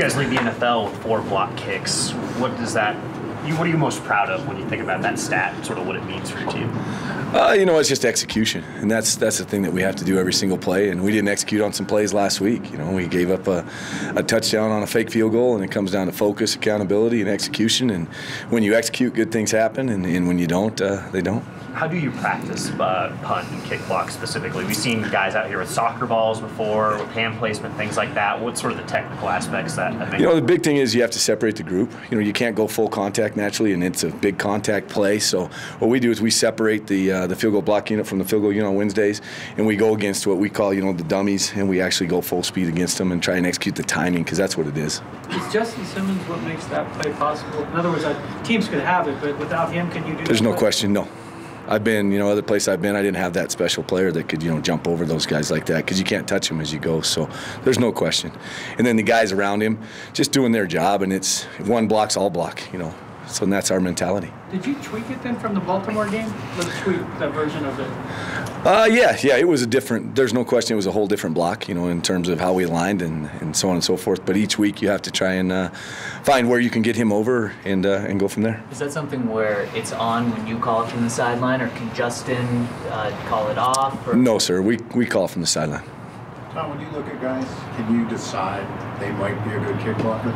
guys lead the NFL with 4 block kicks. What does that? What are you most proud of when you think about that stat and sort of what it means for your team? It's just execution, and that's the thing that we have to do every single play. And we didn't execute on some plays last week. We gave up a touchdown on a fake field goal, and it comes down to focus, accountability, and execution. And when you execute, good things happen, and when you don't, they don't. How do you practice punt and kick blocks specifically? We've seen guys out here with soccer balls before, with hand placement, things like that. What's sort of the technical aspects that make the big thing is you have to separate the group. You can't go full contact naturally, and it's a big contact play. So what we do is we separate the field goal block unit from the field goal unit on Wednesdays, and we go against what we call, the dummies, and we actually go full speed against them and try and execute the timing, because that's what it is. Is Justin Simmons what makes that play possible? In other words, teams could have it, but without him, can you do that? There's no question, no. I've been, other places I've been, I didn't have that special player that could, jump over those guys like that, because you can't touch them as you go. So there's no question. And then the guys around him just doing their job, and it's one block's all block, So that's our mentality. Did you tweak it then from the Baltimore game? Let's tweak that version of it. Yeah, it was a different. There's no question, it was a whole different block, in terms of how we aligned and so on and so forth. But each week you have to try and find where you can get him over and go from there. Is that something where it's on when you call it from the sideline, or can Justin call it off? Or? No, sir. We call it from the sideline. Tom, when you look at guys, can you decide they might be a good kick blocker?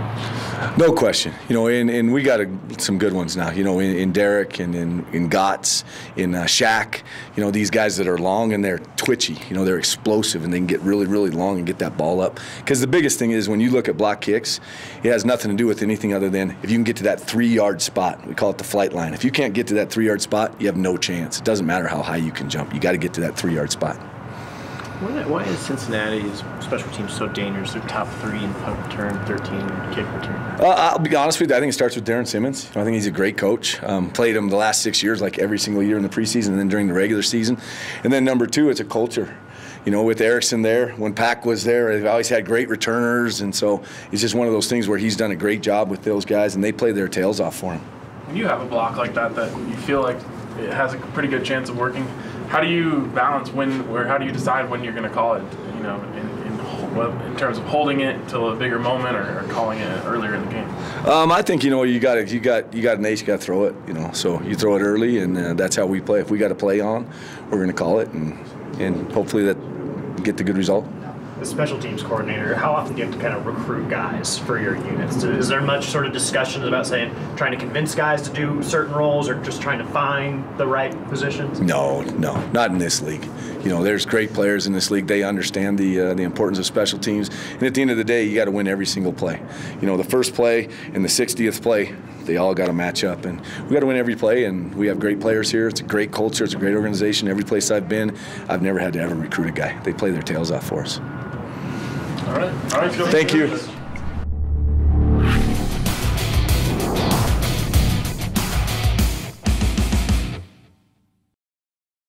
No question. And we got some good ones now. In Derek and in Gotts, in Shaq. These guys that are long and they're twitchy. They're explosive and they can get really, really long and get that ball up. Because the biggest thing is when you look at block kicks, it has nothing to do with anything other than if you can get to that 3-yard spot. We call it the flight line. If you can't get to that 3-yard spot, you have no chance. It doesn't matter how high you can jump. You got to get to that 3-yard spot. Why is Cincinnati's special team so dangerous? They're top 3 in punt return, 13 in kick return. I'll be honest with you. I think it starts with Darren Simmons. I think he's a great coach. Played him the last 6 years, like every single year in the preseason and then during the regular season. And then number 2, it's a culture. With Erickson there, when Pack was there, they've always had great returners. And so it's just one of those things where he's done a great job with those guys, and they play their tails off for him. When you have a block like that you feel like it has a pretty good chance of working, how do you balance how do you decide when you're going to call it, in terms of holding it until a bigger moment or calling it earlier in the game? I think, you got an ace, you got to throw it, so you throw it early, and that's how we play. If we got to play on, we're going to call it, and hopefully that get the good result. The special teams coordinator, how often do you have to kind of recruit guys for your units? Is there much sort of discussion about trying to convince guys to do certain roles or just trying to find the right positions? No, not in this league. There's great players in this league. They understand the importance of special teams. And at the end of the day, you got to win every single play. The first play and the 60th play, they all got to match up. And we got to win every play, and we have great players here. It's a great culture. It's a great organization. Every place I've been, I've never had to ever recruit a guy. They play their tails off for us. All right. Thank you.